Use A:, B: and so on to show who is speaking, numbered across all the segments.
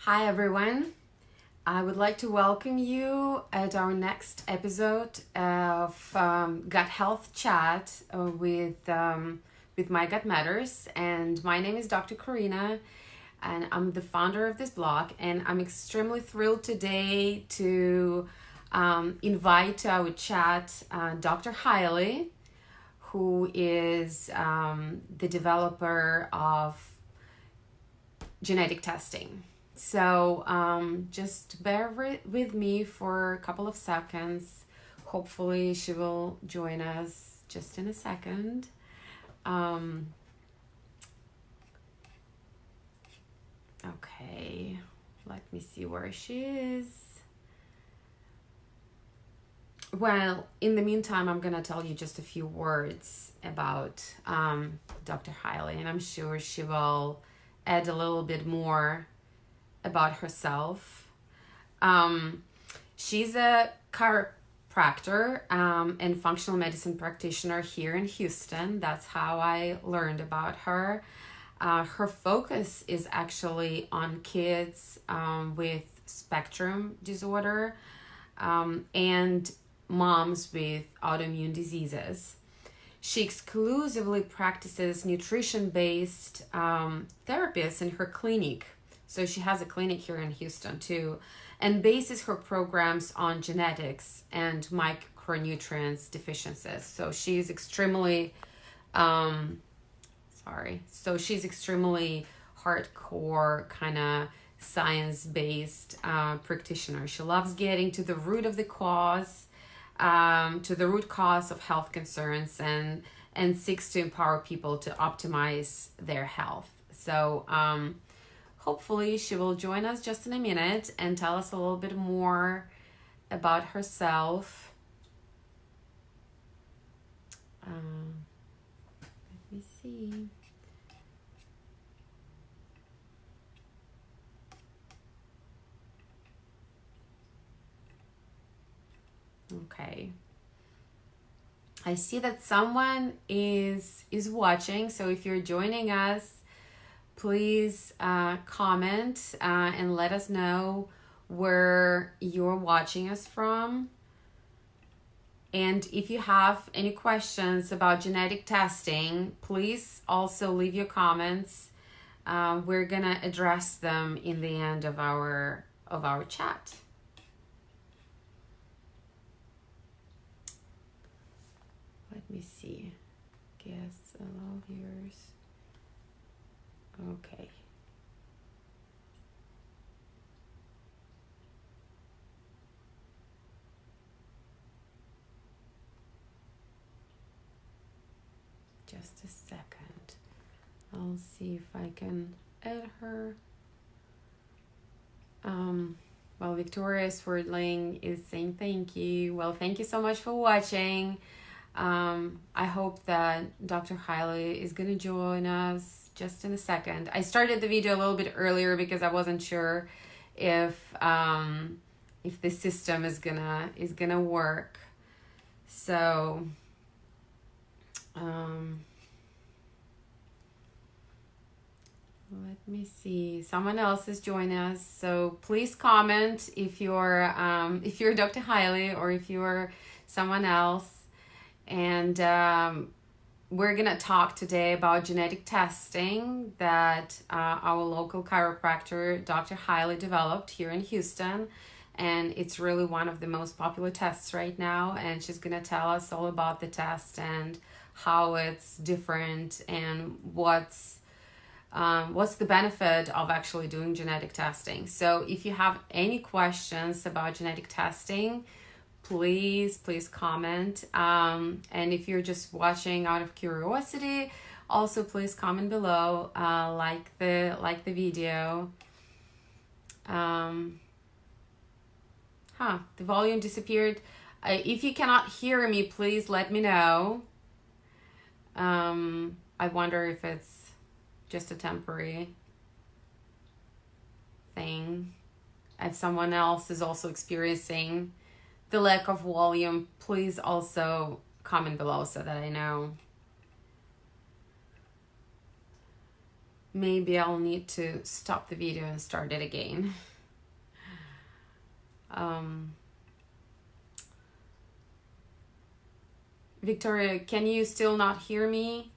A: Hi everyone. I would like to welcome you at our next episode of Gut Health Chat with My Gut Matters. And my name is Dr. Karina, and I'm the founder of this blog. And I'm extremely thrilled today to invite to our chat Dr. Hailey, who is the developer of genetic testing. So just bear with me for a couple of seconds. Hopefully she will join us just in a second. Okay, let me see where she is. Well, in the meantime, I'm gonna tell you just a few words about Dr. Hailey, and I'm sure she will add a little bit more about herself. She's a chiropractor and functional medicine practitioner here in Houston. That's how I learned about her. Her focus is actually on kids with spectrum disorder and moms with autoimmune diseases. She exclusively practices nutrition-based therapies in her clinic. So she has a clinic here in Houston too, and bases her programs on genetics and micronutrients deficiencies. So she's extremely, she's extremely hardcore kind of science-based practitioner. She loves getting to the root of the cause, to the root cause of health concerns, and seeks to empower people to optimize their health. So hopefully she will join us just in a minute and tell us a little bit more about herself. Let me see. Okay. I see that someone is watching, so if you're joining us, please comment and let us know where you're watching us from. And if you have any questions about genetic testing, please also leave your comments. We're gonna address them in the end of our chat. Let me see. Guess allow viewers. Okay. Just a second. I'll see if I can add her. Well, Victoria Swordling is saying thank you. Well, thank you so much for watching. I hope that Dr. Hailey is going to join us just in a second. I started the video a little bit earlier because I wasn't sure if the system is gonna work. So let me see. Someone else is joining us. So please comment if you're Dr. Hailey or if you're someone else. And we're going to talk today about genetic testing that our local chiropractor, Dr. Hailey, developed here in Houston. And it's really one of the most popular tests right now. And she's going to tell us all about the test and how it's different and what's the benefit of actually doing genetic testing. So if you have any questions about genetic testing, please comment. And if you're just watching out of curiosity, also please comment below, like the video. The volume disappeared. If you cannot hear me, please let me know. I wonder if it's just a temporary thing. If someone else is also experiencing the lack of volume, please also comment below so that I know. maybe I'll need to stop the video and start it again. Victoria, can you still not hear me?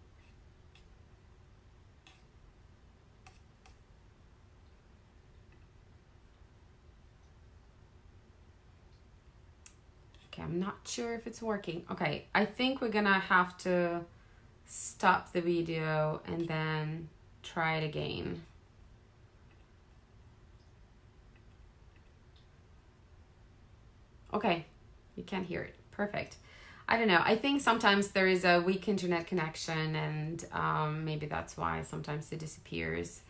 A: Okay, I'm not sure if it's working. Okay, I think we're gonna have to stop the video and then try it again. Okay, you can't hear it. Perfect. I don't know. I think sometimes there is a weak internet connection, and maybe that's why sometimes it disappears.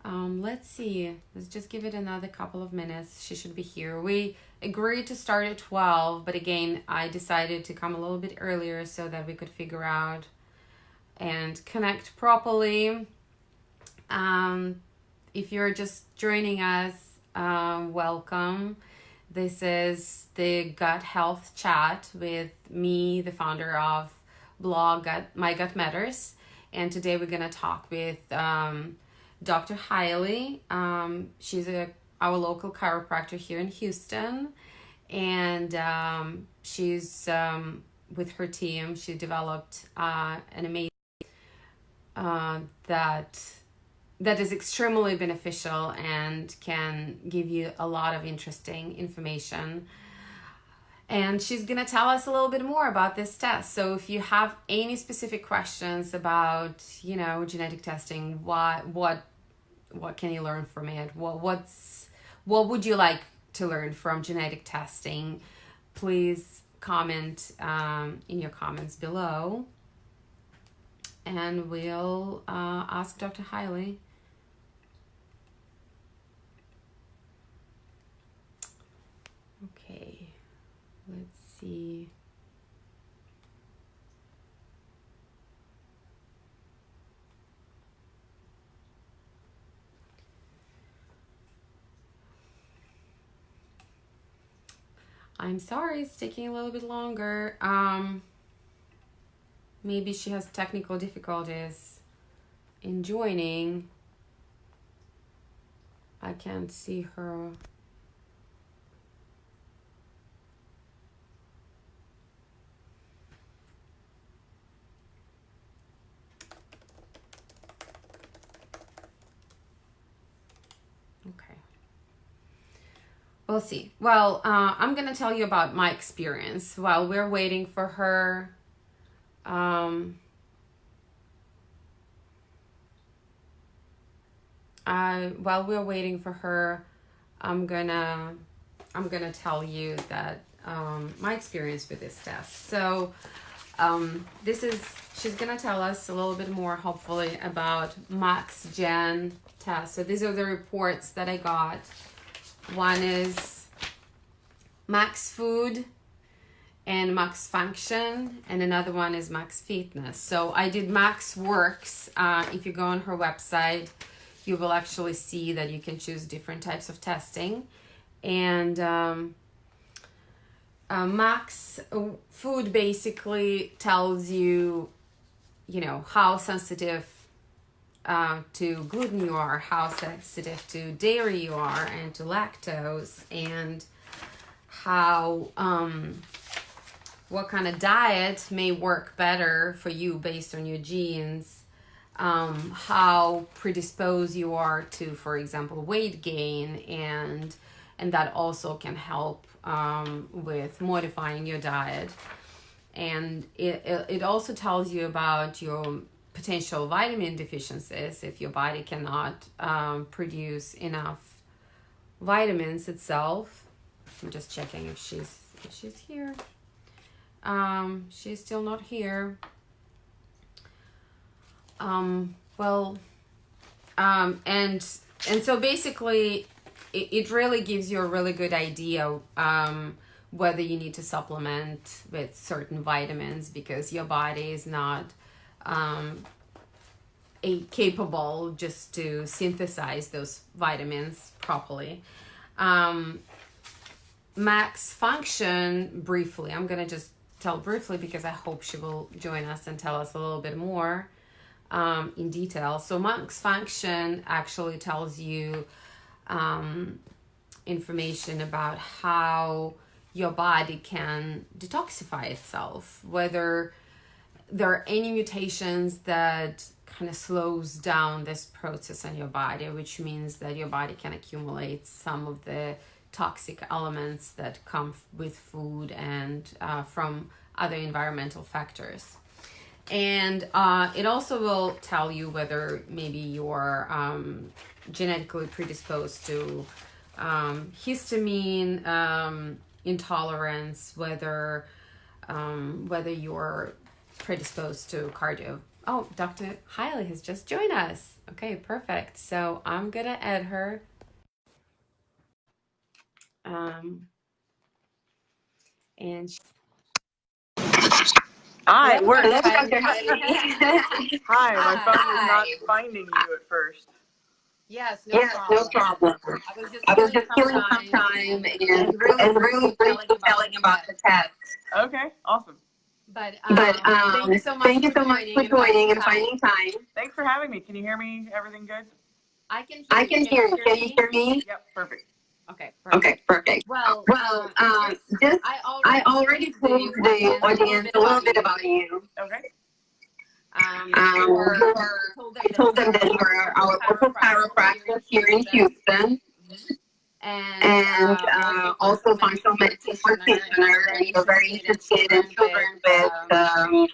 A: Let's see. Let's just give it another couple of minutes. She should be here. We agreed to start at 12, but again, I decided to come a little bit earlier so that we could figure out and connect properly. If you're just joining us, welcome. This is the Gut Health Chat with me, the founder of blog My Gut Matters. And today we're going to talk with Dr. Hailey. She's our local chiropractor here in Houston. And she's with her team. She developed an amazing that is extremely beneficial and can give you a lot of interesting information. And she's going to tell us a little bit more about this test. So if you have any specific questions about, genetic testing, what can you learn from it? What would you like to learn from genetic testing? Please comment in your comments below. And we'll ask Dr. Hailey. Okay, let's see. I'm sorry, it's taking a little bit longer. Maybe she has technical difficulties in joining. I can't see her. Okay. We'll see. Well, I'm going to tell you about my experience while we're waiting for her. While we're waiting for her, I'm gonna tell you that my experience with this test. So she's gonna tell us a little bit more, hopefully, about MaxGen test. So these are the reports that I got. One is Max Food and Max Function, and another one is Max Fitness. So I did Max Works. If you go on her website, you will actually see that you can choose different types of testing. And Max Food basically tells you, how sensitive to gluten you are, how sensitive to dairy you are, and to lactose, and how what kind of diet may work better for you based on your genes, how predisposed you are to, for example, weight gain, and that also can help with modifying your diet. And it also tells you about your potential vitamin deficiencies if your body cannot produce enough vitamins itself. I'm just checking if she's here. She's still not here. And so basically it really gives you a really good idea whether you need to supplement with certain vitamins, because your body is not capable just to synthesize those vitamins properly. Max Function, briefly, I'm gonna just tell briefly because I hope she will join us and tell us a little bit more. in detail. So Max Function actually tells you information about how your body can detoxify itself, whether there are any mutations that kind of slows down this process in your body, which means that your body can accumulate some of the toxic elements that come with food and from other environmental factors. And it also will tell you whether maybe you're genetically predisposed to histamine intolerance, whether you're predisposed to cardio. Oh, Dr. Hailey has just joined us. Okay, perfect. So I'm gonna add her. And
B: Hi, it works.
A: Dr.
B: Hi, my phone was not finding you at first.
A: Yes, no problem. I was just killing some time and really telling about the test.
B: Okay, awesome.
A: But thank you so much for joining and finding time.
B: Thanks for having me. Can you hear me? Everything good?
A: I can hear you. Can you hear me?
B: Yep, perfect.
A: Okay, perfect. Well, I already told the audience a little bit about you.
B: Okay.
A: I told them that you're our local chiropractor here in Houston, and also functional medicine practitioner, and you're very interested in children with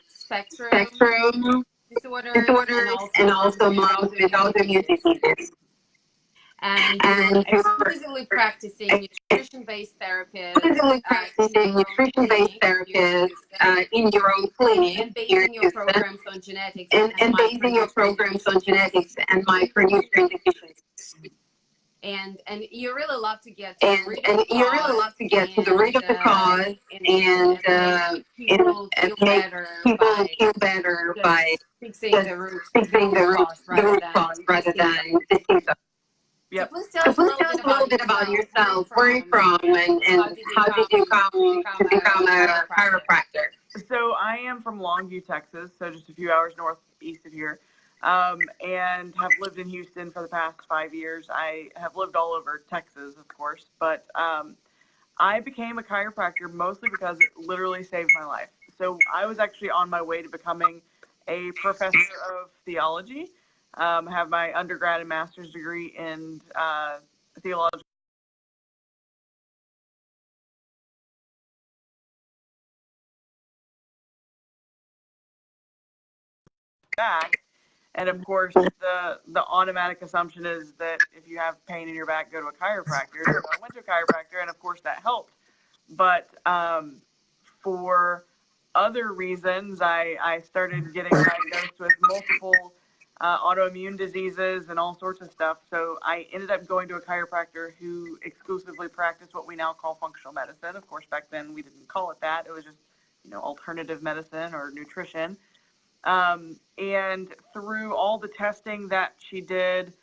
A: spectrum disorders and also models with autoimmune diseases. And exclusively practicing nutrition-based therapies in your own clinic, and basing your programs on genetics and micronutrient deficiencies. And you really love to get to the root of the cause and people feel better by fixing the root cause rather than the symptoms.
B: Yep.
A: So please tell us a little bit about yourself, where you're from, and how did you come to become a chiropractor?
B: So I am from Longview, Texas, so just a few hours northeast of here, and have lived in Houston for the past 5 years. I have lived all over Texas, of course, but I became a chiropractor mostly because it literally saved my life. So I was actually on my way to becoming a professor of theology. Have my undergrad and master's degree in theology. Back, and of course, the automatic assumption is that if you have pain in your back, go to a chiropractor. So I went to a chiropractor, and of course that helped. But for other reasons, I started getting diagnosed with multiple autoimmune diseases and all sorts of stuff. So I ended up going to a chiropractor who exclusively practiced what we now call functional medicine. Of course, back then we didn't call it that. It was just, alternative medicine or nutrition. And through all the testing that she did,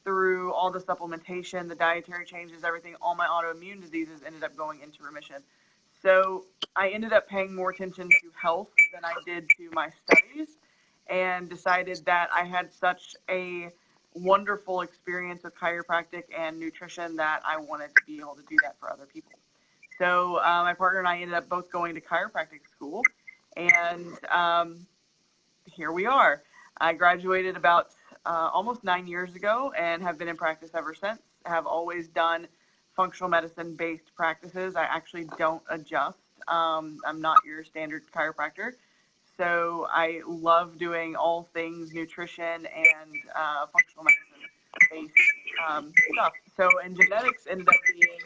B: through all the supplementation, the dietary changes, everything, all my autoimmune diseases ended up going into remission. So I ended up paying more attention to health than I did to my studies, and decided that I had such a wonderful experience with chiropractic and nutrition that I wanted to be able to do that for other people. So my partner and I ended up both going to chiropractic school, and here we are. I graduated about almost 9 years ago and have been in practice ever since. Have always done functional medicine based practices. I actually don't adjust. I'm not your standard chiropractor. So I love doing all things nutrition and functional medicine based stuff. So, and genetics ended up being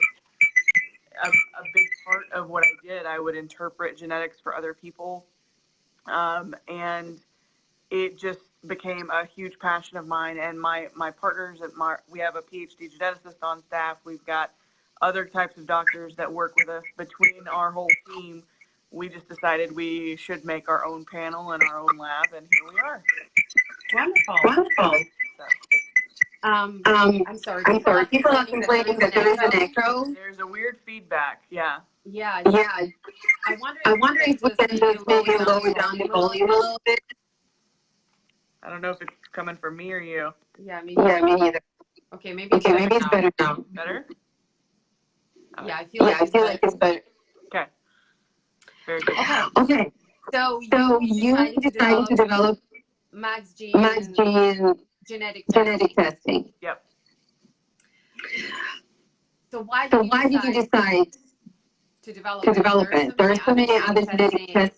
B: a big part of what I did. I would interpret genetics for other people. And it just became a huge passion of mine. And my partners, we have a Ph.D. geneticist on staff. We've got other types of doctors that work with us. Between our whole team, we just decided we should make our own panel and our own lab, and here we are.
A: Wonderful. I'm sorry. People are complaining that there is an echo.
B: There's a weird feedback. Yeah.
A: I wonder if we can just maybe lower down the volume a little bit.
B: I don't know if it's coming from me or you.
A: Yeah, me
C: Yeah,
A: neither.
C: me neither.
A: Okay, maybe it's
C: Okay,
A: better
C: maybe it's
A: now.
C: better now.
B: Better?
A: Yeah, I feel like
C: I
A: it's
C: feel
A: better.
C: like it's better.
B: Okay. Very good.
A: Okay,
C: Okay,
A: so
C: so
A: you
C: you
A: decided to
C: decided to
A: develop
C: develop
A: MaxGen
C: MaxGen
A: genetic
C: genetic
A: testing.
C: testing.
B: Yep.
A: So why
C: So
A: did you
C: why did you
A: decide
C: decide
A: to develop
C: to
A: it?
C: develop
A: There are
C: it?
A: so
C: There are
A: many
C: so
A: other
C: many
A: genetic
C: other genetic
A: tests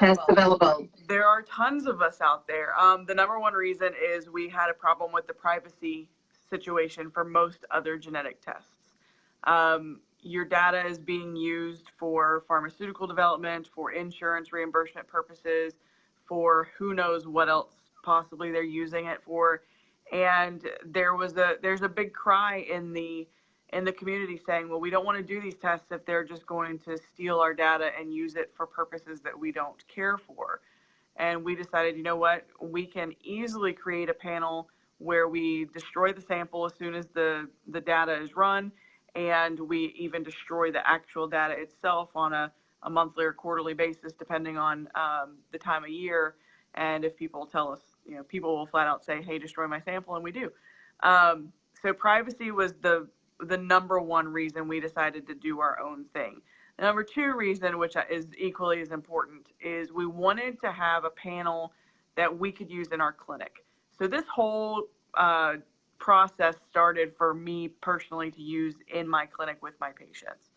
C: tests
A: available.
C: available.
B: There are tons of us out there. The number one reason is we had a problem with the privacy situation for most other genetic tests. Your data is being used for pharmaceutical development, for insurance reimbursement purposes, for who knows what else possibly they're using it for. And there's a big cry in the community saying, well, we don't want to do these tests if they're just going to steal our data and use it for purposes that we don't care for. And we decided, you know what, we can easily create a panel where we destroy the sample as soon as the data is run, and we even destroy the actual data itself on a monthly or quarterly basis, depending on the time of year. And if people tell us, people will flat out say, hey, destroy my sample, and we do. So privacy was the number one reason we decided to do our own thing. The number two reason, which is equally as important, is we wanted to have a panel that we could use in our clinic. So this whole process started for me personally to use in my clinic with my patients.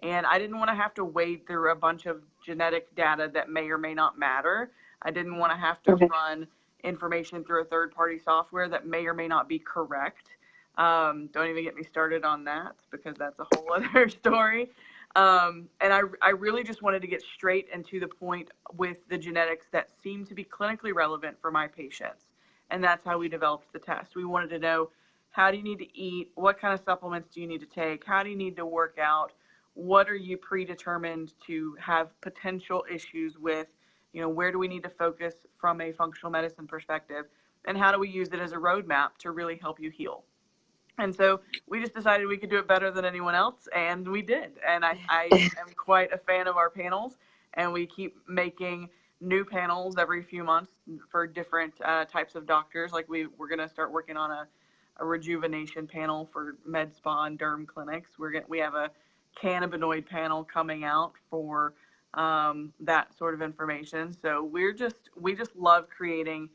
B: And I didn't want to have to wade through a bunch of genetic data that may or may not matter. I didn't want to have to run information through a third-party software that may or may not be correct. Don't even get me started on that, because that's a whole other story. And I really just wanted to get straight and to the point with the genetics that seemed to be clinically relevant for my patients. And that's how we developed the test. We wanted to know, how do you need to eat? What kind of supplements do you need to take? How do you need to work out? What are you predetermined to have potential issues with? Where do we need to focus from a functional medicine perspective? And how do we use it as a roadmap to really help you heal? And so we just decided we could do it better than anyone else, and we did. And I am quite a fan of our panels, and we keep making new panels every few months for different types of doctors. Like we're going to start working on a rejuvenation panel for med spa and derm clinics. We have a cannabinoid panel coming out for that sort of information. So we just love creating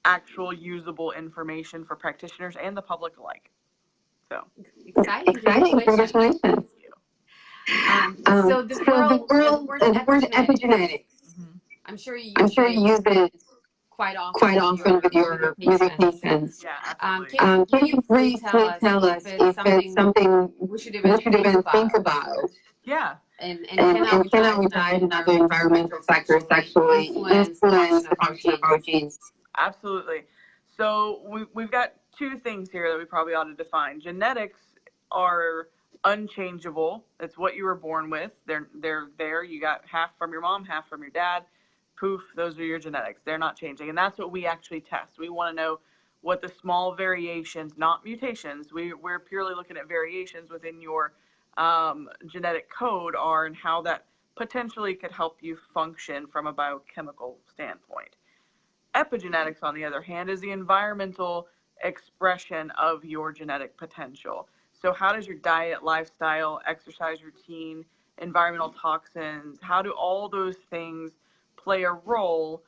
B: actual usable information for practitioners and the public alike. So
A: Exciting!
C: Congratulations.
B: Thank you.
A: So the word epigenetics.
C: Epigenetics.
B: Mm-hmm.
A: I'm sure you
C: I'm
A: use
C: sure you use it
A: quite often
C: with your
A: patients.
C: patients.
B: Yeah, absolutely.
C: Can you briefly tell us if it's something
A: we should even
C: think about?
B: Yeah.
A: And
C: Can we dive in other environmental factors actually influence the function of our genes?
B: Absolutely. So we've got two things here that we probably ought to define. Genetics are unchangeable. It's what you were born with. They're there. You got half from your mom, half from your dad. Poof, those are your genetics. They're not changing. And that's what we actually test. We want to know what the small variations, not mutations. We're purely looking at variations within your genetic code are, and how that potentially could help you function from a biochemical standpoint. Epigenetics, on the other hand, is the environmental expression of your genetic potential. So how does your diet, lifestyle, exercise routine, environmental toxins, how do all those things play a role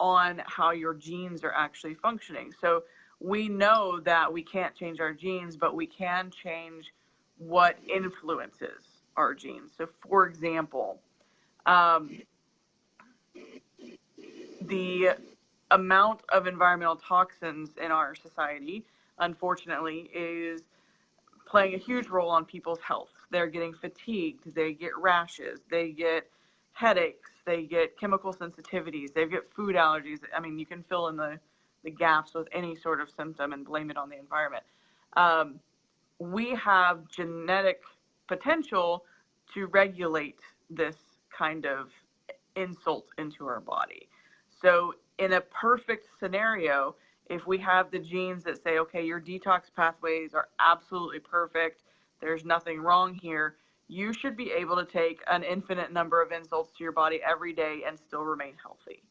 B: on how your genes are actually functioning? So we know that we can't change our genes, but we can change what influences our genes. So for example, the amount of environmental toxins in our society, unfortunately, is playing a huge role on people's health. They're getting fatigued, they get rashes, they get headaches, they get chemical sensitivities, they get food allergies. I mean, you can fill in the gaps with any sort of symptom and blame it on the environment. We have genetic potential to regulate this kind of insult into our body. So in a perfect scenario, if we have the genes that say, okay, your detox pathways are absolutely perfect, there's nothing wrong here, you should be able to take an infinite number of insults to your body every day and still remain healthy.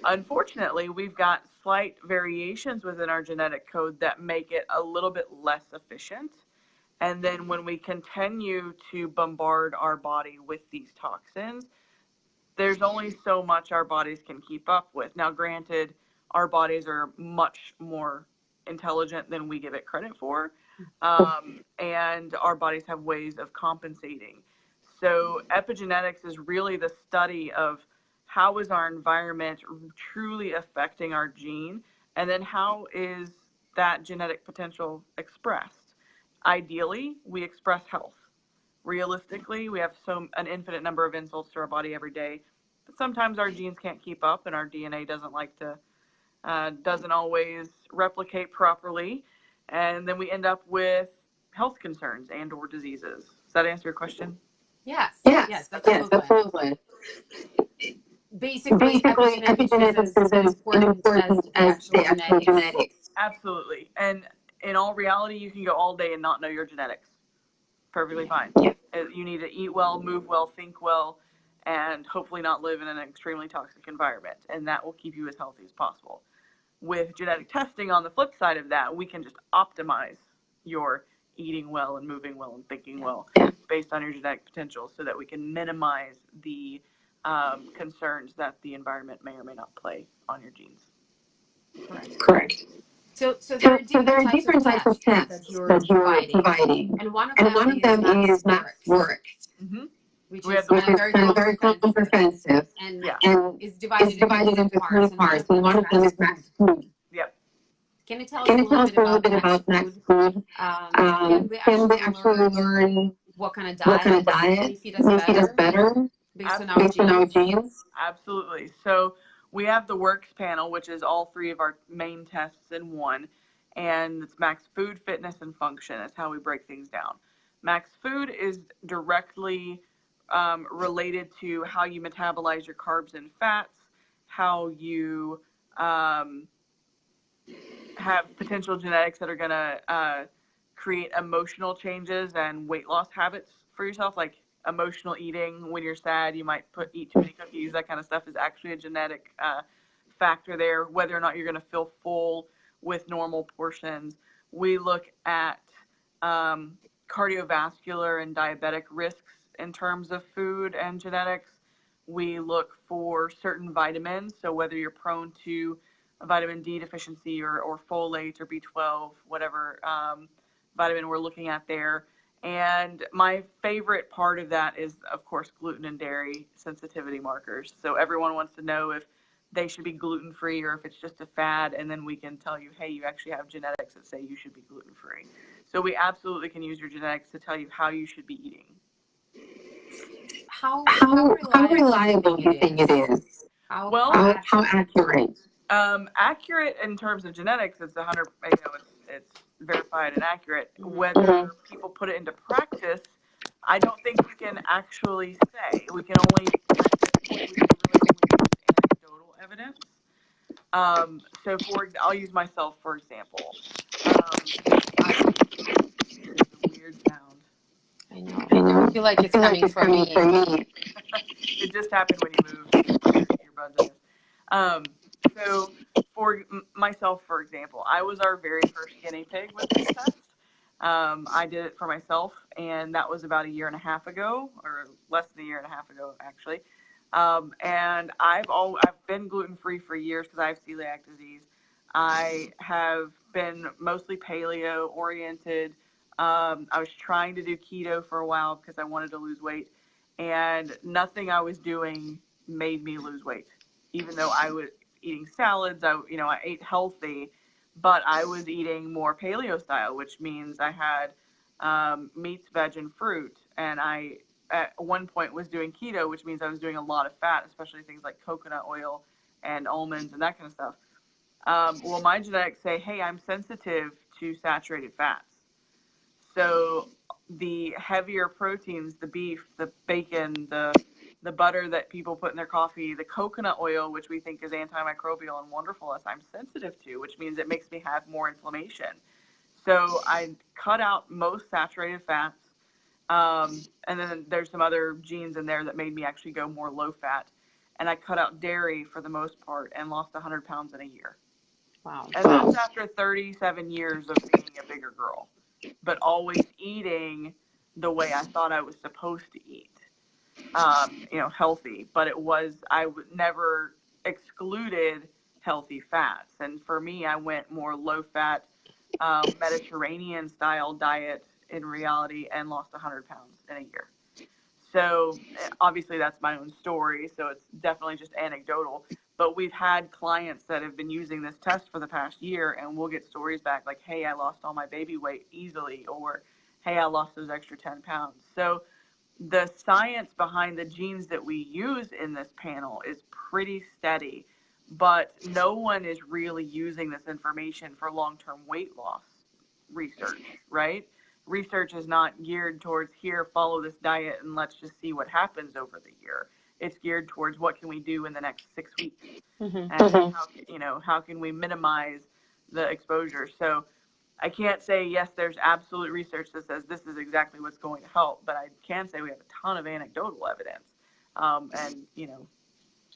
B: Unfortunately, we've got slight variations within our genetic code that make it a little bit less efficient. And then when we continue to bombard our body with these toxins, there's only so much our bodies can keep up with. Now, granted, our bodies are much more intelligent than we give it credit for, and our bodies have ways of compensating. So epigenetics is really the study of how is our environment truly affecting our gene, and then how is that genetic potential expressed. Ideally, we express health. Realistically, we have an infinite number of insults to our body every day, but sometimes our genes can't keep up, and our DNA doesn't always replicate properly, and then we end up with health concerns and or diseases. Does that answer your question?
A: Yes,
C: Yes,
A: absolutely.
C: absolutely.
A: Basically, epigenetics is as important as the actual genetics.
B: Absolutely. And in all reality, you can go all day and not know your genetics. Perfectly fine.
C: Yeah.
B: You need to eat well, move well, think well, and hopefully not live in an extremely toxic environment. And that will keep you as healthy as possible. With genetic testing, on the flip side of that, we can just optimize your eating well and moving well and thinking well based on your genetic potential, so that we can minimize the concerns that the environment may or may not play on your genes.
C: Correct.
A: So there are
C: So
A: different types of tests that you're providing. And one of them is MaxWorks,
B: Mm-hmm.
A: which
B: We
A: is
B: have the
C: very comprehensive,
A: and
B: Yeah.
A: is
C: divided into three parts, and one of them is Max Food.
B: Yep.
A: Can you tell us
C: Can
A: a
C: you tell
A: little
C: us
A: bit
C: a little
A: about
C: bit about
A: Max
C: Max
A: Food?
C: Food?
A: Can we actually
C: learn
A: what kind of
C: what kind
A: diet
C: of diet
A: may feed us better
C: based on
A: genes?
C: our genes?
B: Absolutely. So we have the Works panel, which is all three of our main tests in one, and it's Max Food, Fitness, and Function. That's how we break things down. Max Food is directly related to how you metabolize your carbs and fats, how you have potential genetics that are going to create emotional changes and weight loss habits for yourself, like emotional eating. When you're sad, you might eat too many cookies. That kind of stuff is actually a genetic factor there. Whether or not you're going to feel full with normal portions. We look at cardiovascular and diabetic risks in terms of food and genetics. We look for certain vitamins, so whether you're prone to vitamin D deficiency or folate or B12, whatever vitamin we're looking at there. And my favorite part of that is, of course, gluten and dairy sensitivity markers. So everyone wants to know if they should be gluten-free or if it's just a fad, and then we can tell you, hey, you actually have genetics that say you should be gluten-free. So we absolutely can use your genetics to tell you how you should be eating.
A: How
C: reliable do you think it is?
B: How
C: accurate?
B: Accurate in terms of genetics, it's 100. It's verified and accurate. Whether people put it into practice, I don't think we can actually say. We can only at this point we can really only use anecdotal evidence. So I'll use myself for example. It's a weird sound.
A: I know. I feel like it's coming from me.
B: It just happened when you moved your earbuds, I guess. So for myself, for example, I was our very first guinea pig with this test. I did it for myself, and that was about a year and a half ago, or less than a year and a half ago, actually. And I've been gluten-free for years because I have celiac disease. I have been mostly paleo-oriented. I was trying to do keto for a while because I wanted to lose weight, and nothing I was doing made me lose weight. Even though I was eating salads, I ate healthy, but I was eating more paleo style, which means I had meats, veg, and fruit. And I, at one point, was doing keto, which means I was doing a lot of fat, especially things like coconut oil and almonds and that kind of stuff. Well, my genetics say, hey, I'm sensitive to saturated fats. So the heavier proteins, the beef, the bacon, the butter that people put in their coffee, the coconut oil, which we think is antimicrobial and wonderful, as I'm sensitive to, which means it makes me have more inflammation. So I cut out most saturated fats. And then there's some other genes in there that made me actually go more low fat. and I cut out dairy for the most part and lost 100 pounds in a year.
A: Wow.
B: And that's after 37 years of being a bigger girl, but always eating the way I thought I was supposed to eat. Healthy, but I never excluded healthy fats. And for me, I went more low fat, Mediterranean style diet in reality and lost 100 pounds in a year. So obviously that's my own story. So it's definitely just anecdotal, but we've had clients that have been using this test for the past year, and we'll get stories back like, hey, I lost all my baby weight easily, or hey, I lost those extra 10 pounds. So the science behind the genes that we use in this panel is pretty steady, but no one is really using this information for long-term weight loss research, right? Research is not geared towards here, follow this diet and let's just see what happens over the year. It's geared towards what can we do in the next 6 weeks, and how can we minimize the exposure. So I can't say, yes, there's absolute research that says this is exactly what's going to help, but I can say we have a ton of anecdotal evidence.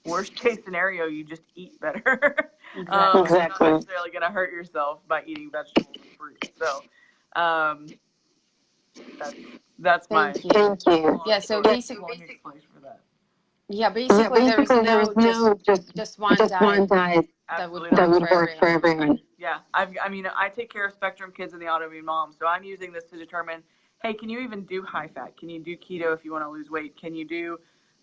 B: Worst case scenario, you just eat better.
A: Exactly.
B: You're not necessarily going to hurt yourself by eating vegetables and fruit. So that's my
A: Thank you. Yeah, so basically, there is no just one diet that would work for everyone.
B: Yeah, I take care of spectrum kids and the autoimmune moms, so I'm using this to determine, hey, can you even do high fat? Can you do keto if you want to lose weight? Can you do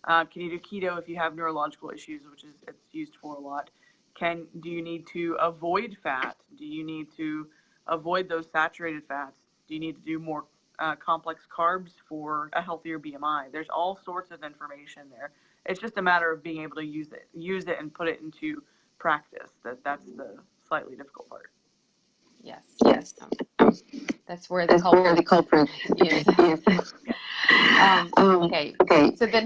B: keto if you have neurological issues, which is it's used for a lot? Do you need to avoid fat? Do you need to avoid those saturated fats? Do you need to do more complex carbs for a healthier BMI? There's all sorts of information there. It's just a matter of being able to use it and put it into practice. That's the slightly difficult part.
A: Yes. That's where the culprit is. Okay. So the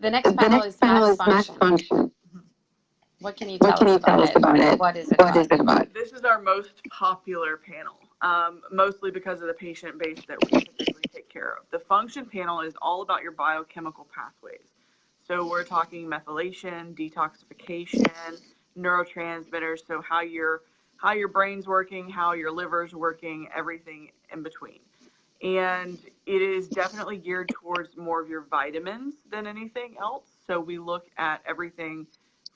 A: next panel is mass function. What can you tell us about it? What is it about?
B: This is our most popular panel, mostly because of the patient base that we typically take care of. The function panel is all about your biochemical pathways. So we're talking methylation, detoxification, neurotransmitters, so how your brain's working, how your liver's working, everything in between. And it is definitely geared towards more of your vitamins than anything else. So we look at everything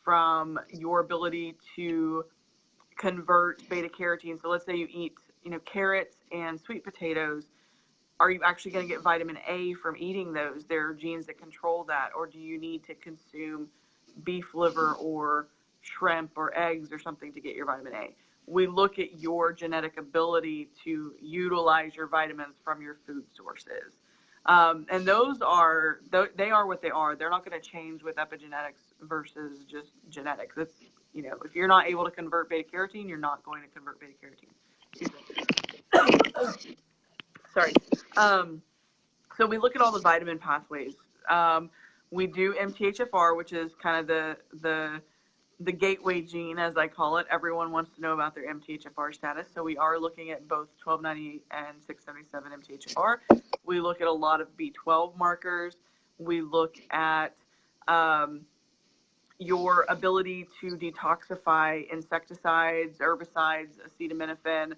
B: from your ability to convert beta carotene. So let's say you eat, carrots and sweet potatoes. Are you actually going to get vitamin A from eating those? There are genes that control that. Or do you need to consume beef liver or shrimp or eggs or something to get your vitamin A? We look at your genetic ability to utilize your vitamins from your food sources. And those are what they are. They're not going to change with epigenetics versus just genetics. It's, if you're not able to convert beta carotene, you're not going to convert beta carotene. Sorry. So we look at all the vitamin pathways. We do MTHFR, which is kind of the gateway gene, as I call it. Everyone wants to know about their MTHFR status. So we are looking at both 1298 and 677 MTHFR. We look at a lot of B12 markers. We look at your ability to detoxify insecticides, herbicides, acetaminophen,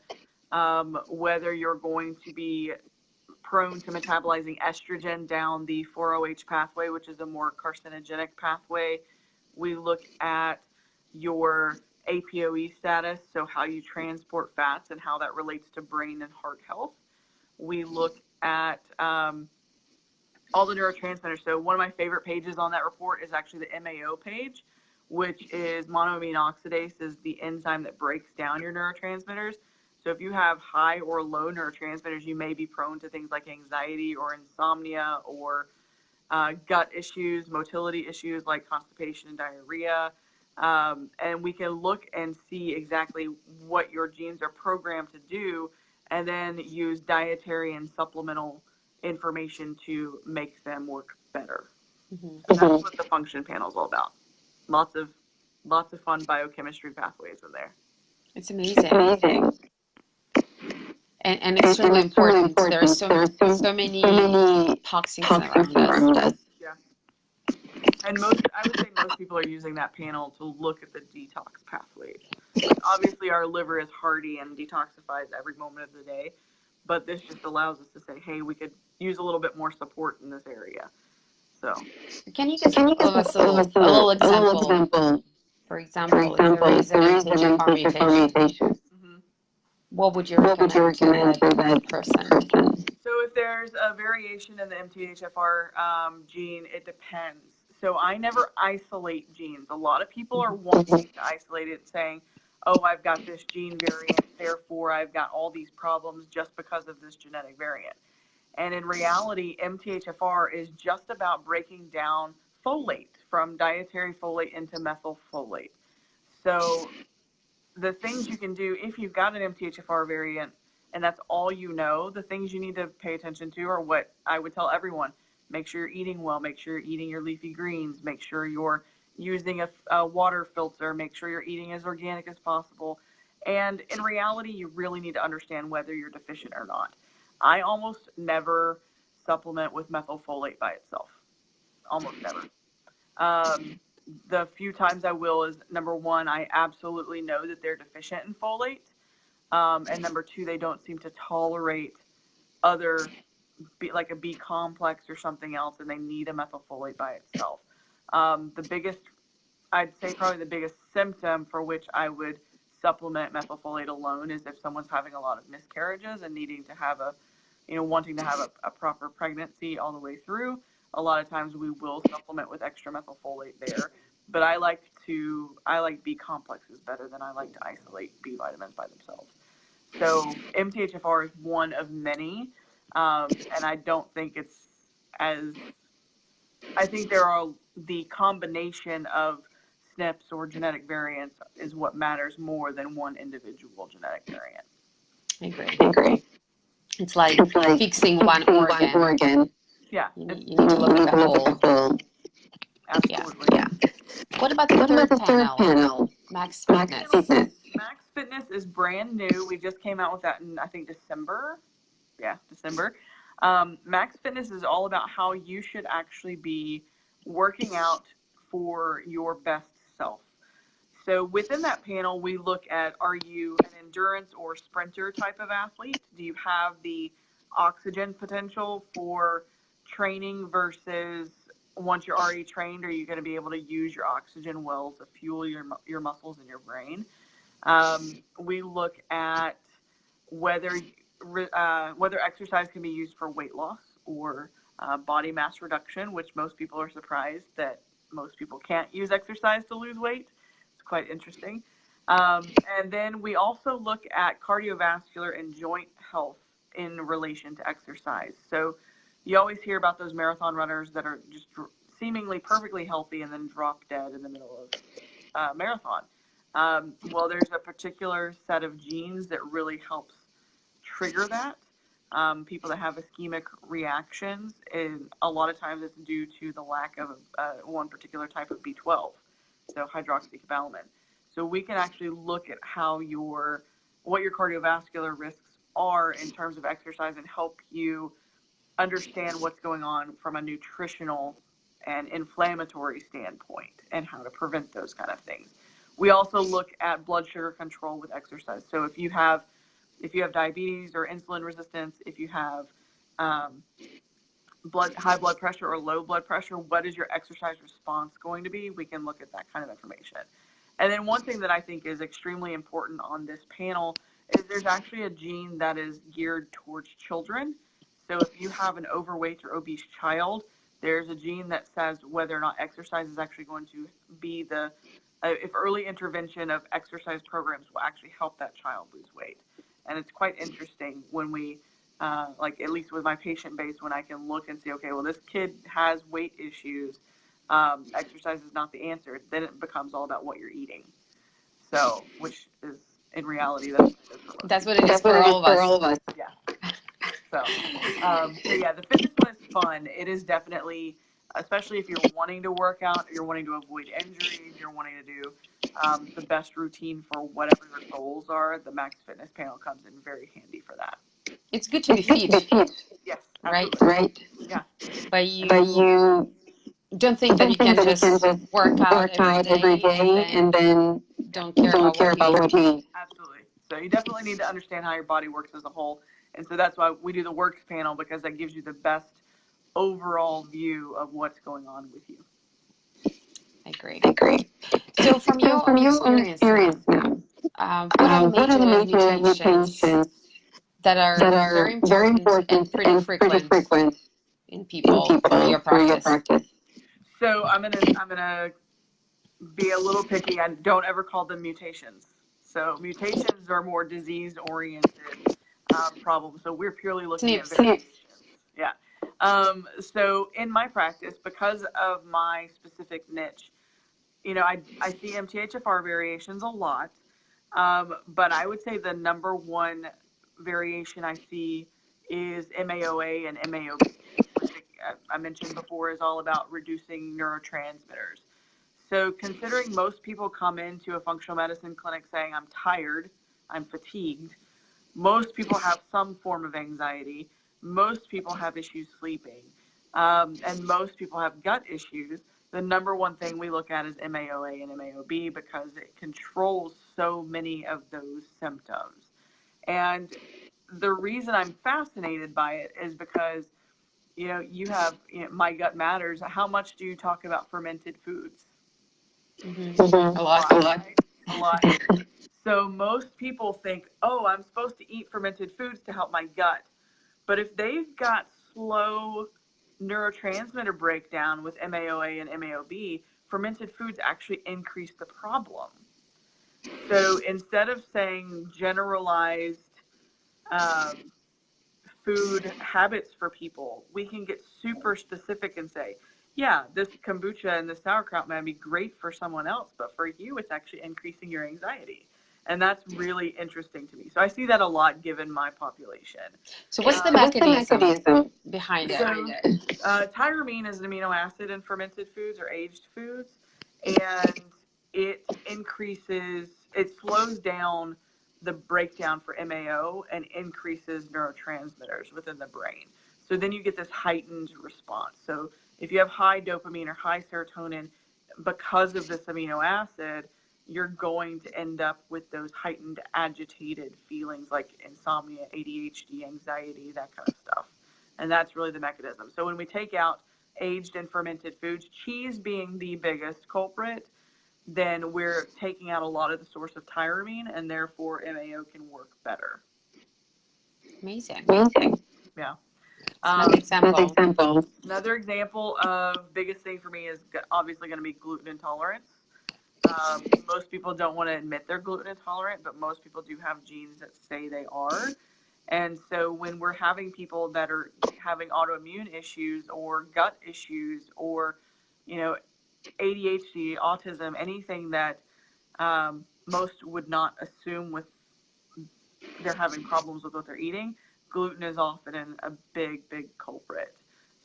B: whether you're going to be prone to metabolizing estrogen down the 4-OH pathway, which is a more carcinogenic pathway. We look at your APOE status, so how you transport fats and how that relates to brain and heart health. We look at all the neurotransmitters. So one of my favorite pages on that report is actually the MAO page, which is monoamine oxidase, is the enzyme that breaks down your neurotransmitters. So if you have high or low neurotransmitters, you may be prone to things like anxiety or insomnia or gut issues, motility issues like constipation and diarrhea. And we can look and see exactly what your genes are programmed to do, and then use dietary and supplemental information to make them work better. So that's what the function panel is all about. Lots of fun biochemistry pathways in there.
A: It's amazing. And extremely important. There are so many toxins around us.
B: Yeah. And I would say most people are using that panel to look at the detox pathways. Like obviously, our liver is hardy and detoxifies every moment of the day, but this just allows us to say, hey, we could use a little bit more support in this area. So,
A: can you give us a little example? For example, if there is an MTHFR mutation, what would you recommend to that person?
B: So if there's a variation in the MTHFR gene, it depends. So I never isolate genes. A lot of people are wanting to isolate it, saying, oh, I've got this gene variant, therefore I've got all these problems just because of this genetic variant. And in reality, MTHFR is just about breaking down folate from dietary folate into methylfolate. So the things you can do if you've got an MTHFR variant and that's all you know, the things you need to pay attention to are what I would tell everyone. Make sure you're eating well, make sure you're eating your leafy greens, make sure you're using a water filter, make sure you're eating as organic as possible. And in reality, you really need to understand whether you're deficient or not. I almost never supplement with methylfolate by itself. Almost never. The few times I will is, number one, I absolutely know that they're deficient in folate. And number two, they don't seem to tolerate other, like a B complex or something else, and they need a methylfolate by itself. I'd say probably the biggest symptom for which I would supplement methylfolate alone is if someone's having a lot of miscarriages and needing to have wanting to have a proper pregnancy all the way through. A lot of times we will supplement with extra methylfolate there, but I like B complexes better than I like to isolate B vitamins by themselves. So MTHFR is one of many, and I don't think it's I think there are the combination of SNPs or genetic variants is what matters more than one individual genetic variant.
A: I agree. It's like fixing one organ.
B: Yeah.
A: You need to look at the whole.
B: Absolutely.
A: Yeah. What about the third panel? Max Fitness.
B: Max Fitness is brand new. We just came out with that in, I think, December. Yeah, December. Max Fitness is all about how you should actually be working out for your best self. So within that panel, we look at, are you an endurance or sprinter type of athlete? Do you have the oxygen potential for training versus once you're already trained, are you going to be able to use your oxygen well to fuel your muscles and your brain? We look at whether exercise can be used for weight loss or body mass reduction, which most people are surprised that most people can't use exercise to lose weight. It's quite interesting. And then we also look at cardiovascular and joint health in relation to exercise. So you always hear about those marathon runners that are just seemingly perfectly healthy and then drop dead in the middle of marathon. Well, there's a particular set of genes that really helps trigger that. People that have ischemic reactions, and a lot of times it's due to the lack of one particular type of B12, so hydroxycobalamin. So we can actually look at what your cardiovascular risks are in terms of exercise and help you understand what's going on from a nutritional and inflammatory standpoint and how to prevent those kind of things. We also look at blood sugar control with exercise. So if you have diabetes or insulin resistance, if you have high blood pressure or low blood pressure, what is your exercise response going to be? We can look at that kind of information. And then one thing that I think is extremely important on this panel is there's actually a gene that is geared towards children. So if you have an overweight or obese child, there's a gene that says whether or not exercise is actually going to be if early intervention of exercise programs will actually help that child lose weight. And it's quite interesting when we, at least with my patient base, when I can look and see, okay, well, this kid has weight issues. Exercise is not the answer. Then it becomes all about what you're eating. So, which is in reality, that's what it is for all of us. Yeah. So yeah, the fitness one is fun. It is definitely, especially if you're wanting to work out, you're wanting to avoid injuries, you're wanting to do the best routine for whatever your goals are, the Max Fitness panel comes in very handy for that.
A: It's good to be fit.
B: Yes.
A: Right?
B: Right. Yeah.
A: But you don't think that you can just work out every day and then don't care about what you eat.
B: Absolutely. So you definitely need to understand how your body works as a whole. And so that's why we do the works panel, because that gives you the best overall view of what's going on with you.
A: I agree.
C: Agree.
A: So from your own experience now, what are the major mutations that are very important and pretty frequent in people through your practice?
B: So I'm gonna be a little picky. I don't ever call them mutations. So mutations are more disease-oriented problems. So we're purely looking at variations. Yeah. So in my practice, because of my specific niche, you know, I see MTHFR variations a lot, but I would say the number one variation I see is MAOA and MAOB, which I mentioned before is all about reducing neurotransmitters. So considering most people come into a functional medicine clinic saying, I'm tired, I'm fatigued, most people have some form of anxiety, most people have issues sleeping, and most people have gut issues. The number one thing we look at is MAOA and MAOB because it controls so many of those symptoms. And the reason I'm fascinated by it is because, you know, you have, you know, My Gut Matters. How much do you talk about fermented foods?
A: A lot.
B: Right? A lot. So most people think, oh, I'm supposed to eat fermented foods to help my gut. But if they've got slow neurotransmitter breakdown with MAOA and MAOB, fermented foods actually increase the problem. So instead of saying generalized food habits for people, we can get super specific and say, yeah, this kombucha and this sauerkraut might be great for someone else, but for you, it's actually increasing your anxiety. And that's really interesting to me. So I see that a lot given my population.
A: So what's the mechanism behind it?
B: Tyramine is an amino acid in fermented foods or aged foods, and it slows down the breakdown for MAO and increases neurotransmitters within the brain. So then you get this heightened response. So if you have high dopamine or high serotonin because of this amino acid, you're going to end up with those heightened agitated feelings like insomnia, ADHD, anxiety, that kind of stuff. And that's really the mechanism. So when we take out aged and fermented foods, cheese being the biggest culprit, then we're taking out a lot of the source of tyramine, and therefore MAO can work better.
A: Amazing.
B: Yeah.
A: Another example.
B: Another example of biggest thing for me is obviously going to be gluten intolerance. Most people don't want to admit they're gluten intolerant, but most people do have genes that say they are. And so when we're having people that are having autoimmune issues or gut issues or, you know, ADHD, autism, anything that most would not assume with they're having problems with what they're eating, gluten is often a big culprit.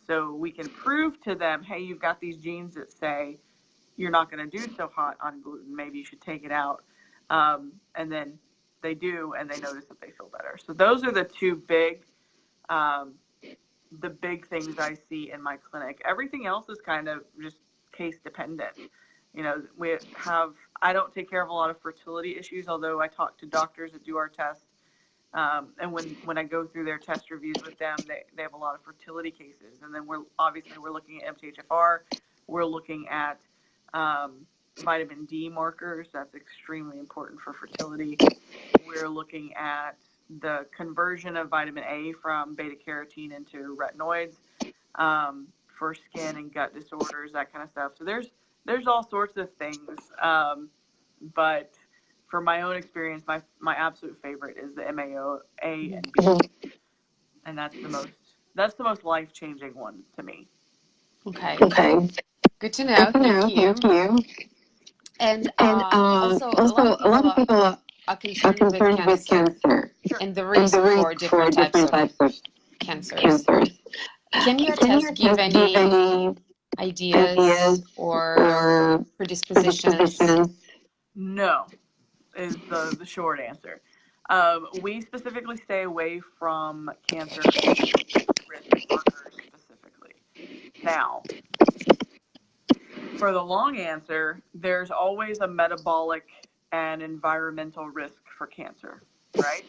B: So we can prove to them, hey, you've got these genes that say you're not going to do so hot on gluten. Maybe you should take it out. And then they do, and they notice that they feel better. So those are the two big things I see in my clinic. Everything else is kind of just case dependent. You know, I don't take care of a lot of fertility issues, although I talk to doctors that do our tests. And when I go through their test reviews with them, they have a lot of fertility cases. And then we're looking at MTHFR. We're looking at vitamin D markers. That's extremely important for fertility. We're looking at the conversion of vitamin A from beta carotene into retinoids for skin and gut disorders, that kind of stuff. So there's all sorts of things. But for my own experience, my absolute favorite is the MAO A and B, and that's the most life-changing one to me.
A: Okay. Good to know. Thank you. And also, a lot of people are concerned with cancer and the risk for different types of cancers. Can your test give any ideas or predispositions?
B: No, is the short answer. We specifically stay away from cancer risk markers specifically. Now, For the long answer, there's always a metabolic and environmental risk for cancer, right?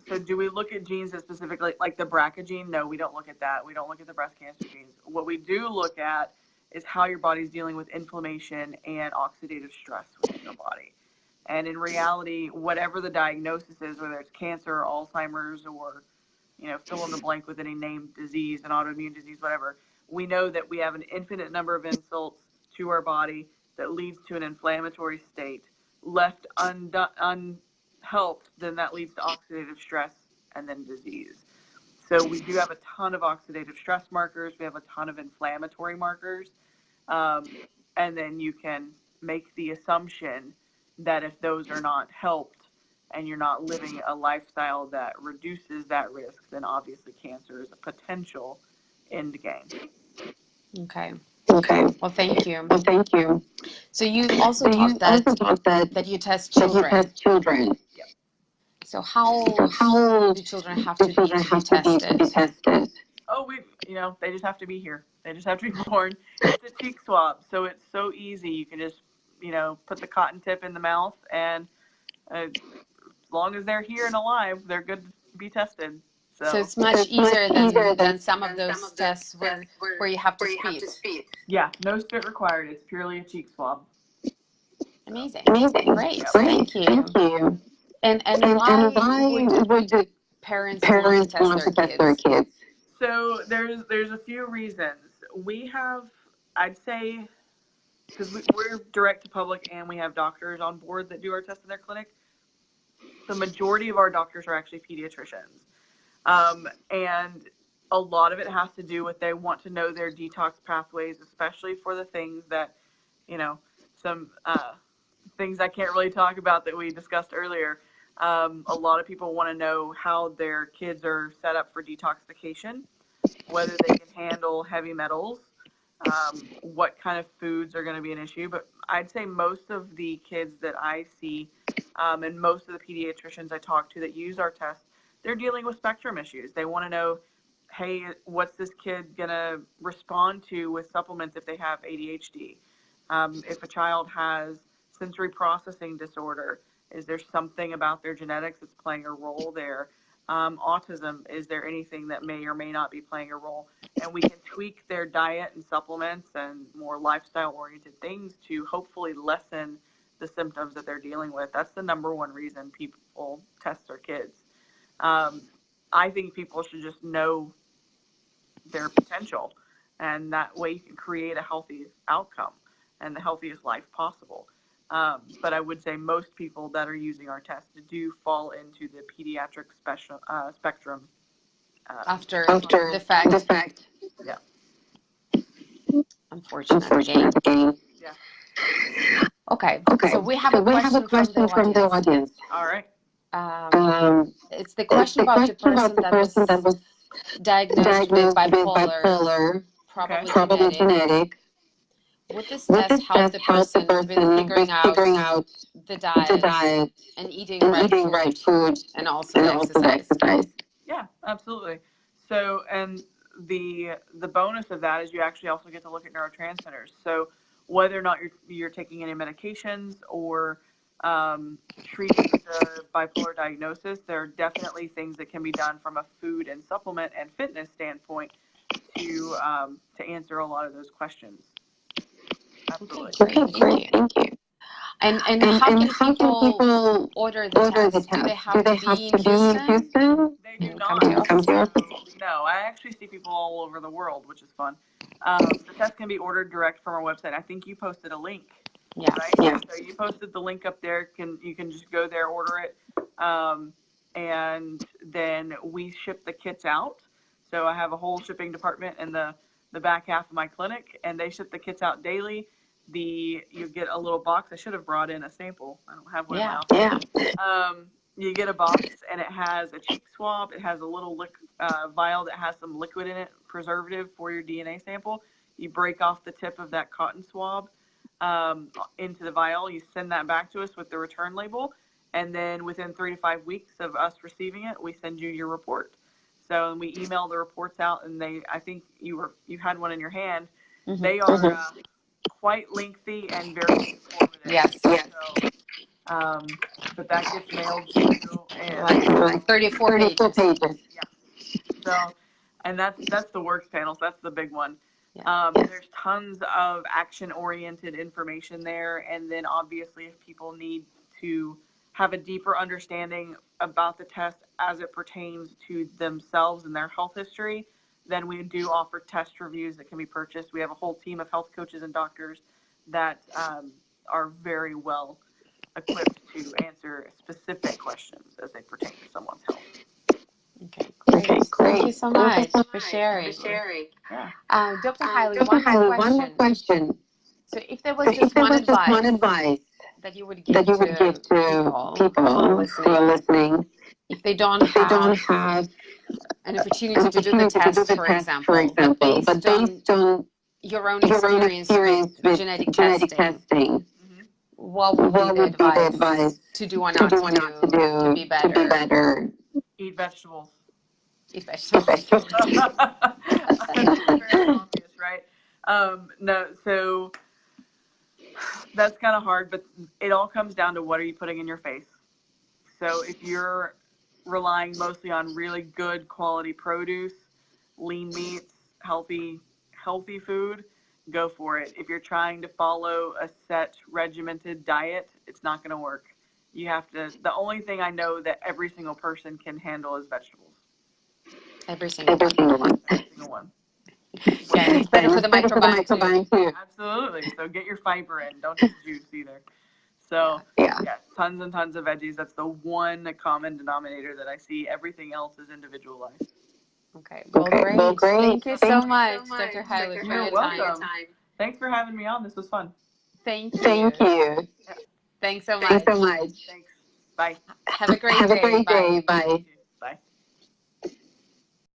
B: So do we look at genes that specifically, like the BRCA gene? No, we don't look at that. We don't look at the breast cancer genes. What we do look at is how your body's dealing with inflammation and oxidative stress within your body. And in reality, whatever the diagnosis is, whether it's cancer, Alzheimer's, or, fill in the blank with any named disease, an autoimmune disease, whatever, we know that we have an infinite number of insults to our body that leads to an inflammatory state. Left unhelped, then that leads to oxidative stress and then disease. So we do have a ton of oxidative stress markers. We have a ton of inflammatory markers. And then you can make the assumption that if those are not helped and you're not living a lifestyle that reduces that risk, then obviously cancer is a potential end game.
A: Okay.
C: Okay.
A: Well, thank you.
C: Well, thank you.
A: So you also talked that you test children.
B: Yep.
A: So how old do children have to be to be tested?
B: Oh, they just have to be here. They just have to be born. It's a cheek swab, so it's so easy. You can just, put the cotton tip in the mouth, and as long as they're here and alive, they're good to be tested. So
A: it's much easier than some of those tests where you have to spit.
B: Yeah, no spit required. It's purely a cheek swab.
A: Amazing.
C: Great.
A: Yep.
C: Thank you.
A: And why would parents want to test their kids?
B: So there's a few reasons. We have, I'd say, because we're direct to public and we have doctors on board that do our tests in their clinic, the majority of our doctors are actually pediatricians. And a lot of it has to do with they want to know their detox pathways, especially for the things that, some things I can't really talk about that we discussed earlier. A lot of people want to know how their kids are set up for detoxification, whether they can handle heavy metals, what kind of foods are going to be an issue. But I'd say most of the kids that I see and most of the pediatricians I talk to that use our test, they're dealing with spectrum issues. They want to know, hey, what's this kid going to respond to with supplements if they have ADHD? If a child has sensory processing disorder, is there something about their genetics that's playing a role there? Autism, is there anything that may or may not be playing a role? And we can tweak their diet and supplements and more lifestyle-oriented things to hopefully lessen the symptoms that they're dealing with. That's the number one reason people test their kids. I think people should just know their potential, and that way you can create a healthy outcome and the healthiest life possible. But I would say most people that are using our test do fall into the pediatric spectrum.
A: After the fact.
B: Yeah.
A: Unfortunately.
B: Yeah.
A: Okay. So we have a question from the audience.
B: All right.
A: It's the question about the person that was diagnosed with bipolar, probably genetic. Would this test help the person with figuring out the diet and eating right food and also exercise?
B: Yeah, absolutely. So, and the bonus of that is you actually also get to look at neurotransmitters. So whether or not you're taking any medications or treating the bipolar diagnosis, there are definitely things that can be done from a food and supplement and fitness standpoint to answer a lot of those questions. Absolutely.
A: Okay, thank you. And how can people order the test? Do they have to be in Houston?
B: They do not.
A: Come to us?
B: No, I actually see people all over the world, which is fun. The test can be ordered direct from our website. I think you posted a link.
A: Yeah.
B: Right?
A: Yeah.
B: So you posted the link up there. You can just go there, order it, and then we ship the kits out. So I have a whole shipping department in the back half of my clinic, and they ship the kits out daily. You get a little box. I should have brought in a sample. I don't have one now.
A: Yeah.
B: You get a box, and it has a cheek swab. It has a little vial that has some liquid in it, preservative for your DNA sample. You break off the tip of that cotton swab into the vial. You send that back to us with the return label, and then within 3 to 5 weeks of us receiving it, we send you your report. So we email the reports out, and I think you had one in your hand. Mm-hmm. They are quite lengthy and very informative.
A: Yes.
B: So, but that gets mailed to you, and
A: Like 34 pages.
B: yeah. So, and that's the works panel. So that's the big one.
A: Yeah.
B: There's tons of action-oriented information there, and then obviously if people need to have a deeper understanding about the test as it pertains to themselves and their health history, then we do offer test reviews that can be purchased. We have a whole team of health coaches and doctors that are very well equipped to answer specific questions as they pertain to someone's health.
A: Okay, great. Thank you so much for sharing.
B: Yeah.
A: Dr. Hailey,
C: Dr.
A: one
C: Hailey,
A: more
C: one more
A: question.
C: question.
A: So if there was just one advice that you would give to people who are listening, if they don't have an opportunity to do the test, for example, but based on your own experience with genetic testing, what would be the advice to do or not to do to be better?
B: Eat vegetables.
A: Eat vegetables.
B: That's very obvious, right? No, so that's kind of hard, but it all comes down to what are you putting in your face. So if you're relying mostly on really good quality produce, lean meats, healthy food, go for it. If you're trying to follow a set regimented diet, it's not going to work. You have to, the only thing I know that every single person can handle is vegetables.
A: Every single one.
B: Every single one.
A: Yeah, and it's better for the microbiome too.
B: Absolutely. So get your fiber in. Don't eat juice either. So yeah, tons and tons of veggies. That's the one common denominator that I see. Everything else is individualized.
A: Okay. Well, great. Thank you so much, Dr. Hailey, for your time.
B: Thanks for having me on. This was fun.
A: Thank you. Thanks so much.
B: Thanks. Bye.
A: Have a great day. Bye.
B: Bye.